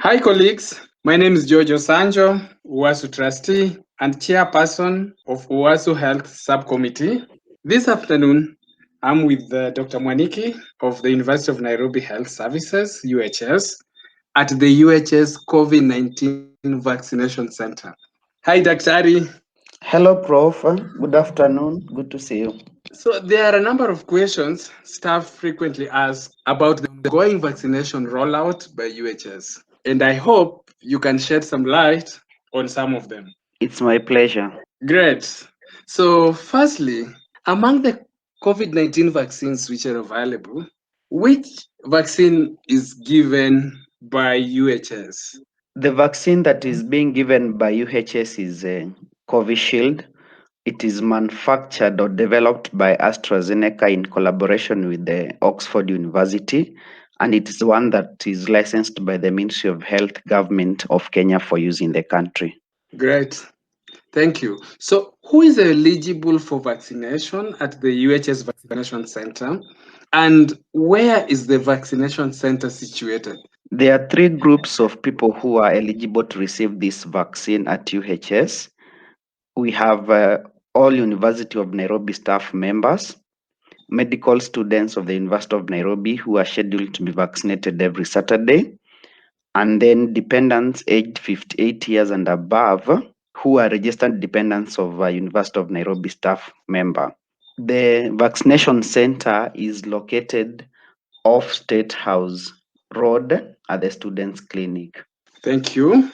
Hi, colleagues. My name is George Osanjo, UASU trustee and chairperson of UASU Health Subcommittee. This afternoon, I'm with Dr. Mwaniki of the University of Nairobi Health Services, UHS, at the UHS COVID-19 Vaccination Center. Hi, Daktari. Hello, Prof. Good afternoon. Good to see you. So there are a number of questions staff frequently ask about the ongoing vaccination rollout by UHS, and I hope you can shed some light on some of them. It's my pleasure. Great. So, firstly, among the COVID 19 vaccines which are available, which vaccine is given by UHS? The vaccine that is being given by UHS is Covishield. It is manufactured or developed by AstraZeneca in collaboration with the Oxford University, and it is one that is licensed by the Ministry of Health Government of Kenya for use in the country. Great. Thank you. So, who is eligible for vaccination at the UHS Vaccination Center? And where is the vaccination center situated? There are three groups of people who are eligible to receive this vaccine at UHS. We have all University of Nairobi staff members, medical students of the University of Nairobi who are scheduled to be vaccinated every Saturday, and then dependents aged 58 years and above who are registered dependents of a University of Nairobi staff member. The vaccination center is located off State House Road at the Students' Clinic. Thank you.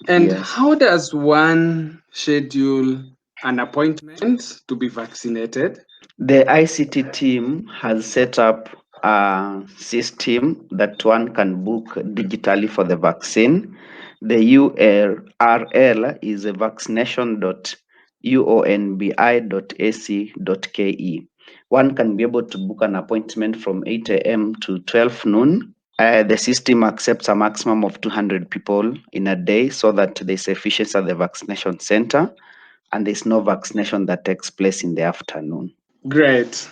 And Yes. how does one schedule an appointment to be vaccinated? The ICT team has set up a system that one can book digitally for the vaccine. The URL is vaccination.uonbi.ac.ke. One can be able to book an appointment from 8 a.m. to 12 noon. The system accepts a maximum of 200 people in a day so that there's efficiency at the vaccination center and there's no vaccination that takes place in the afternoon. Great.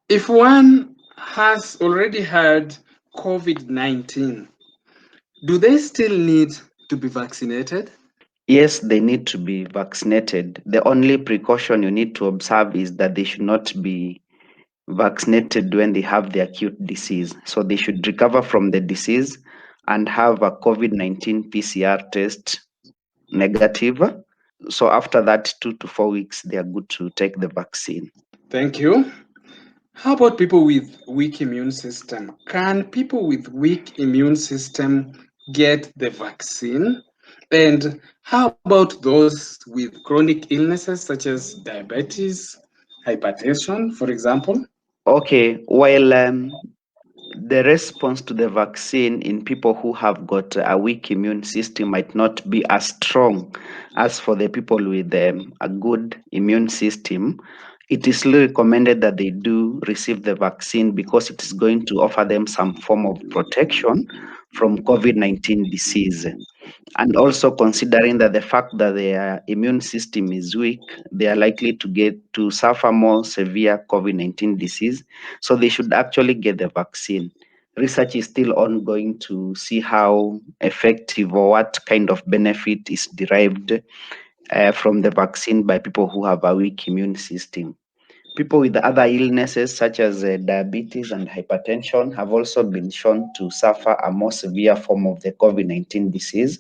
If one has already had COVID 19, do they still need to be vaccinated? Yes, they need to be vaccinated. The only precaution you need to observe is that they should not be vaccinated when they have the acute disease. So they should recover from the disease and have a COVID-19 PCR test negative. So after that, 2 to 4 weeks, they are good to take the vaccine. Thank you. How about people with weak immune system? Can people with weak immune system get the vaccine? And how about those with chronic illnesses such as diabetes, hypertension, for example? Okay, while the response to the vaccine in people who have got a weak immune system might not be as strong as for the people with a good immune system. It is still recommended that they do receive the vaccine because it is going to offer them some form of protection from COVID-19 disease. And also considering that the fact that their immune system is weak, they are likely to get to suffer more severe COVID-19 disease. So they should actually get the vaccine. Research is still ongoing to see how effective or what kind of benefit is derived from the vaccine by people who have a weak immune system. People with other illnesses such as diabetes and hypertension have also been shown to suffer a more severe form of the COVID-19 disease,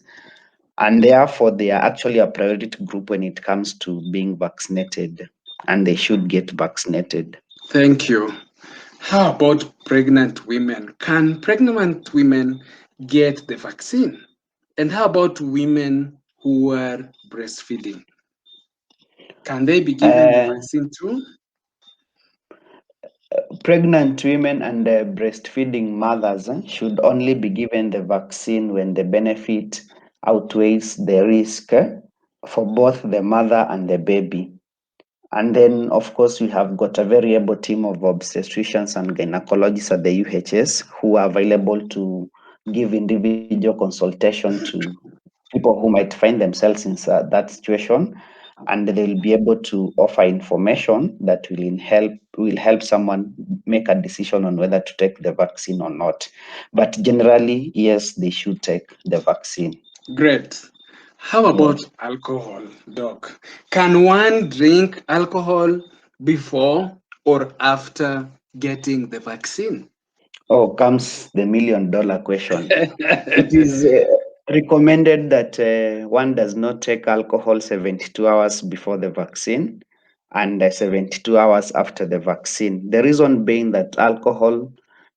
and therefore they are actually a priority group when it comes to being vaccinated, and they should get vaccinated. Thank you. How about pregnant women? Can pregnant women get the vaccine? And how about women who are breastfeeding? Can they be given the Uh, vaccine too? Pregnant women and breastfeeding mothers should only be given the vaccine when the benefit outweighs the risk for both the mother and the baby. And then, of course, we have got a very able team of obstetricians and gynecologists at the UHS who are available to give individual consultation to people who might find themselves in that situation. and they'll be able to offer information that will help someone make a decision on whether to take the vaccine or not. But generally, yes, they should take the vaccine. Great. How Yes. about alcohol, Doc? Can one drink alcohol before or after getting the vaccine? Oh, comes the $1 million question. It is recommended that one does not take alcohol 72 hours before the vaccine and 72 hours after the vaccine. The reason being that alcohol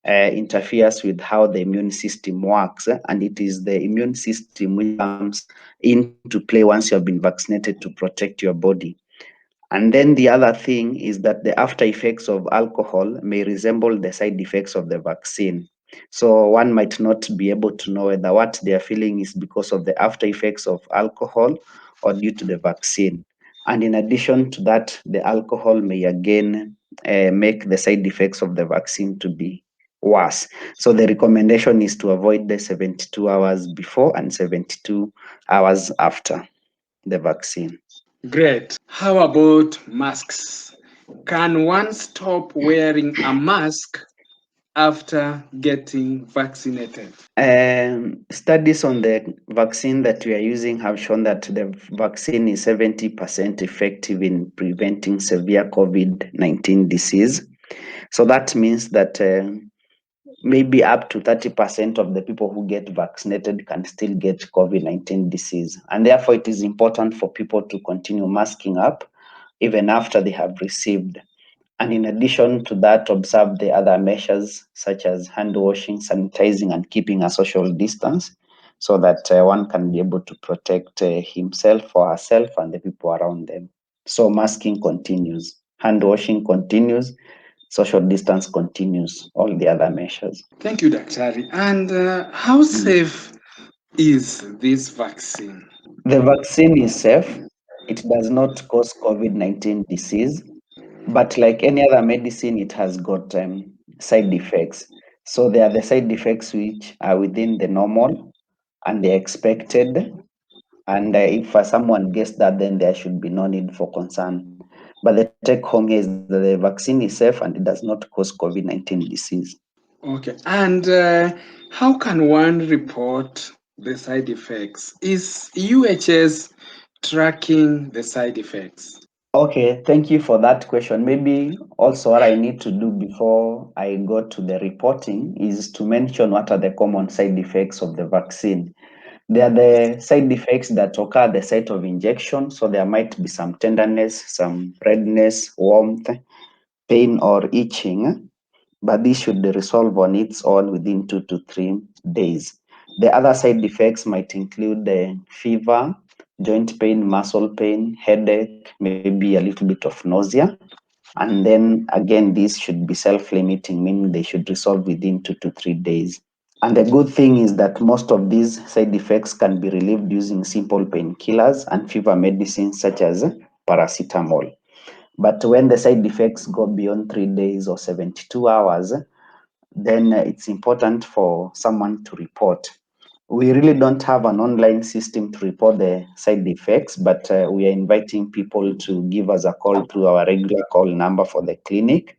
interferes with how the immune system works, and it is the immune system which comes into play once you have been vaccinated to protect your body. And then the other thing is that the after effects of alcohol may resemble the side effects of the vaccine. So one might not be able to know whether what they are feeling is because of the after effects of alcohol or due to the vaccine. And in addition to that, the alcohol may again make the side effects of the vaccine to be worse. So the recommendation is to avoid the 72 hours before and 72 hours after the vaccine. Great. How about masks? Can one stop wearing a mask after getting vaccinated? Studies on the vaccine that we are using have shown that the vaccine is 70% effective in preventing severe COVID-19 disease. So that means that maybe up to 30% of the people who get vaccinated can still get COVID-19 disease. And therefore, it is important for people to continue masking up even after they have received. And in addition to that, observe the other measures such as hand washing, sanitizing, and keeping a social distance so that one can be able to protect himself or herself and the people around them. So masking continues, hand washing continues, social distance continues, all the other measures. Thank you, Daktari. And how safe is this vaccine? The vaccine is safe. It does not cause COVID-19 disease. But like any other medicine, it has got side effects. So there are the side effects which are within the normal and the expected. And if someone gets that, then there should be no need for concern. But the take home here is that the vaccine is safe and it does not cause COVID-19 disease. Okay. And how can one report the side effects? Is UHS tracking the side effects? Okay, thank you for that question. Maybe also what I need to do before I go to the reporting is to mention what are the common side effects of the vaccine. They are the side effects that occur at the site of injection. So there might be some tenderness, some redness, warmth, pain, or itching, but this should resolve on its own within 2 to 3 days. The other side effects might include the fever, joint pain, muscle pain, headache, maybe a little bit of nausea. And then again, these should be self-limiting, meaning they should resolve within 2 to 3 days. And the good thing is that most of these side effects can be relieved using simple painkillers and fever medicines such as paracetamol. But when the side effects go beyond 3 days or 72 hours, then it's important for someone to report. We really don't have an online system to report the side effects, but we are inviting people to give us a call through our regular call number for the clinic.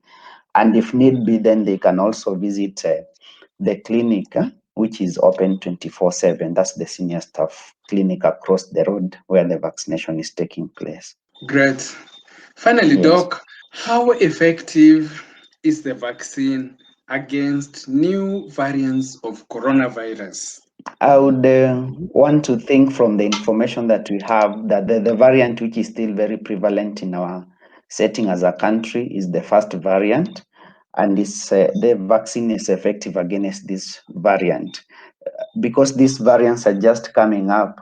And if need be, then they can also visit the clinic, which is open 24/7. That's the senior staff clinic across the road where the vaccination is taking place. Great. Finally, Yes. Doc, how effective is the vaccine against new variants of coronavirus? I would want to think from the information that we have that the variant which is still very prevalent in our setting as a country is the first variant, and the vaccine is effective against this variant. Because these variants are just coming up,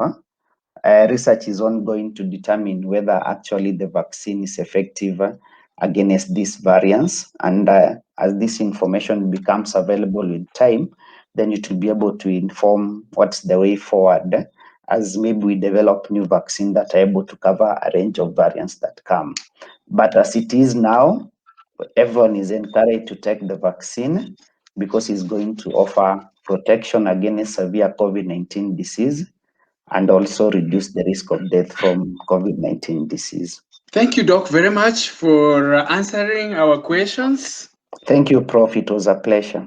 research is ongoing to determine whether actually the vaccine is effective against these variants. And as this information becomes available with time, then it will be able to inform what's the way forward as maybe we develop new vaccine that are able to cover a range of variants that come. But as it is now, everyone is encouraged to take the vaccine because it's going to offer protection against severe COVID-19 disease and also reduce the risk of death from COVID-19 disease. Thank you, Doc, very much for answering our questions. Thank you, Prof. It was a pleasure.